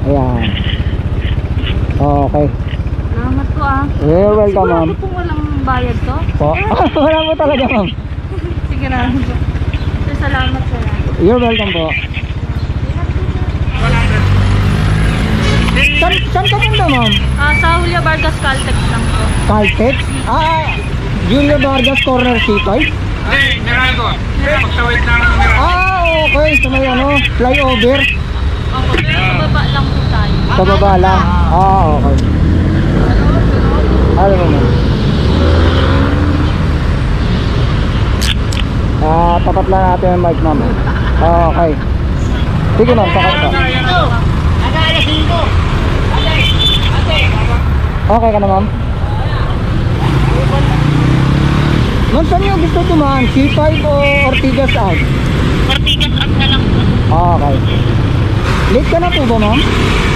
Ayan. Okay. Salamat po ah. You're welcome, ma'am. Sigurado pong walang bayad to? Po. Wala po talaga, ma'am. Sige na. Sir, salamat sir. You're welcome po. Saan ka punta, ma'am? Sa Julio Vargas Caltex lang po. Caltex? Julio Vargas Corner C5? Ay, Meralco. Magsawit na ng Meralco. Okay. So may flyover. Opo, pero sa baba lang po tayo. Sa baba lang. Okay. Alam mo, ma'am. Tapat lang natin yung mic, ma'am. Okay. Sige, ma'am. Takat ka. Okay ka na, ma'am? Ma'am, saan nyo gusto tumaan? C5 o Ortigas Ave? Ortigas Ave na lang po. Okay. Late ka na po ba, ma'am?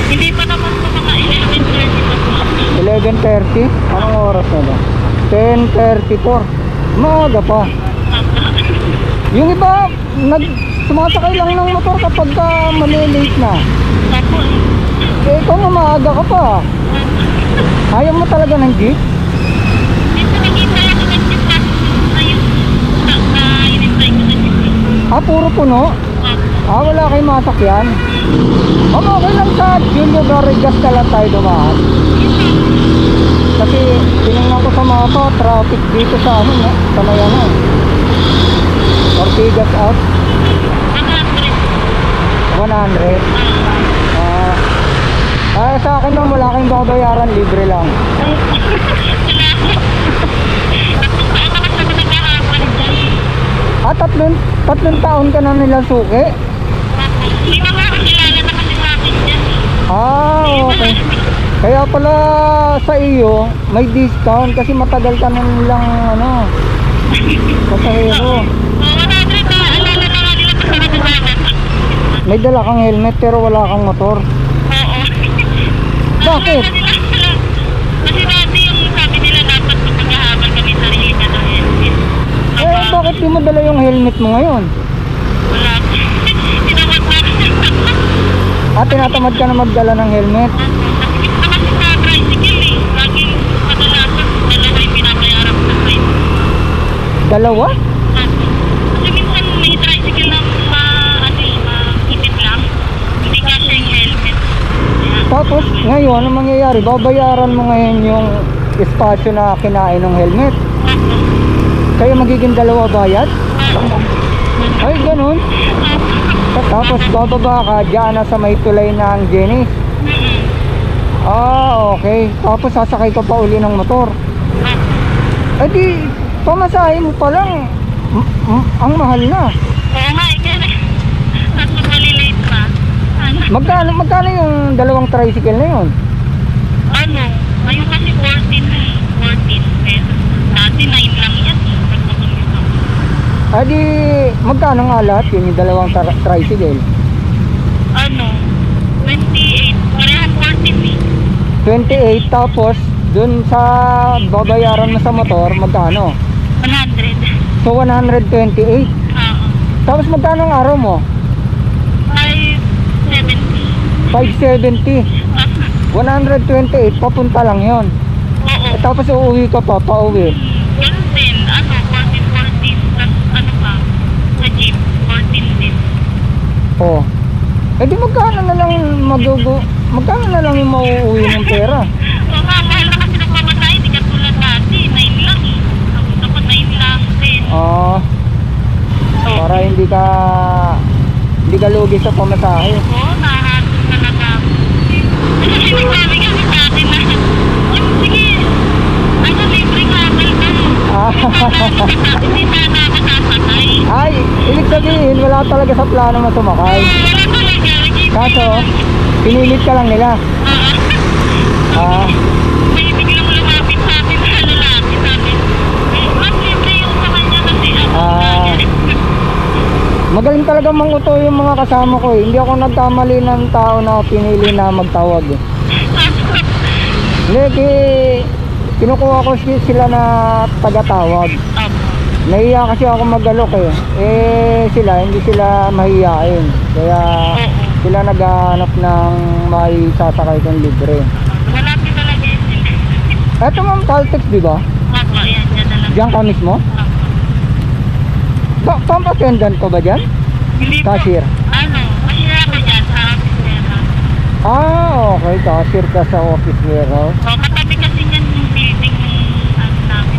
Hindi pa naman po mga 11:30 pa po. 11:30? Anong oras na ba? 10:34. Maaga pa. Yung iba, sumasakay lang ng motor kapag malilate na. Opo. Ikaw na maaga ka pa. Ayaw mo talaga ng jeep? Dito nakita ako ng jeep na ayun. Inintay ko na jeep. Puro puno? Wala kayong masakyan? Okay lang sa Julio Vargas ka lang tayo dumaan. Kasi tinignan ko sa mapa, traffic dito sa sa may Ortigas Ave. 100. Sa akin lang wala kayong babayaran, libre lang. Tatlong taon ka na nilang suki? May mga kakilala na kasi sa akin dyan. Okay. Kaya pala sa iyo, may discount kasi matagal ka na nilang pasahero. May dala kang helmet pero wala kang motor. Oo. Bakit? Kasi dati yung sabi nila dapat magkakahabal kami sarili na ng helmet. Bakit di mo dala yung helmet mo ngayon? Wala. Tinamad na. Tinatamad ka na magdala ng helmet? Kasi sa tricycle eh. Laging kadalasan dalawa yung binabayaran ko sa tricycle. Dalawa? Kasi minsan may tricycle lang mahigit lang. Hindi kasi yung helmet. Tapos ngayon, anong mangyayari? Babayaran mo ngayon yung espasyo na kinain ng helmet. Kaya magiging dalawa bayad? Ay, ganun. Tapos bababa ka dyan na sa may tulay ng Jenny. Okay. Tapos sasakay ka pa uli ng motor. Di, pamasahe mo pa lang. Ang mahal na. Oo nga, tapos malilate pa. Magkano yung dalawang tricycle na yun? Ngayon kasi 14 pesos. Dati 9 lang yan. Di, magkano nga lahat yung dalawang tricycle? 28. Parehan 14 eh. 28, tapos dun sa babayaran mo sa motor, magkano? 100. So 128. Tapos magkano ang araw mo? 570. 128, papunta lang yon. Oo. Tapos uuwi ka pa, pauwi. Ganun din. 14. Tapos pa? Sa jeep, 14 din. Di magkano na lang magkano na lang yung mauuwi ng pera? Oo nga, mahal na kasi ng pamatay. Hindi ka tulad dati. 9 lang eh. Dapat 9 lang din. Para hindi ka lugi sa pamasahe. Oo, nahahatos talaga ako. Kasi nagsabi kami sa atin na, sige, libre travel ka. Hindi sana ako sasakay. Ay, ibig sabihin, wala talaga sa plano mo sumakay. Wala talaga. Kaso, pinilit ka lang nila. May biglang lumapit sa atin na lalaki sa atin. Mas libre yung sa kanya kasi magaling talaga manguto yung mga kasama ko eh. Hindi ako nagkamali ng tao na pinili na magtawag eh. Hindi, kinukuha ko sila na tagatawag. Nahiya kasi ako mag-alok eh. Sila, hindi sila mahiyain. Kaya Sila naghahanap ng may sasakay kong libre. Malapit talaga yun sila. Eto ma'am, Caltex di ba? Opo, yan, dyan na lang. Diyan ka mismo? Opo. Saan attendant ko ba dyan? Hindi po. Cashier? Ano, cashier ako dyan sa office warehouse. Okay, cashier ka sa office warehouse. O, katabi kasi dyan yung building ng ano namin.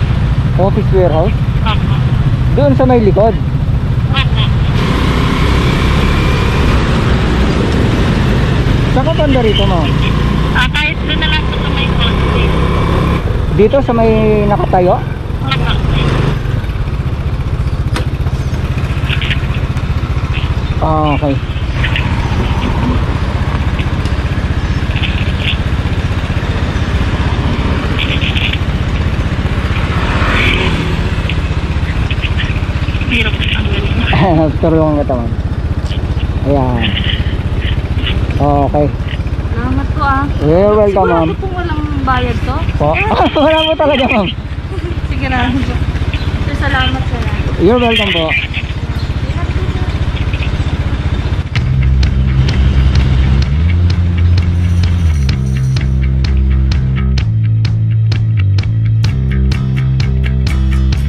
Office warehouse? Opo. Doon sa may likod. Opo. Saan ka banda rito ma'am? Kahit doon na lang po sa may poste. Dito sa may nakatayo? Opo. Okay. Hirap ang ganun. Tulungan kita ma'am. Ayan. Okay. Salamat po ah. You're welcome ma'am. Sigurado pong walang bayad to? Po. Wala po talaga ma'am. Sige na. Sir, salamat sa lahat. You're welcome po.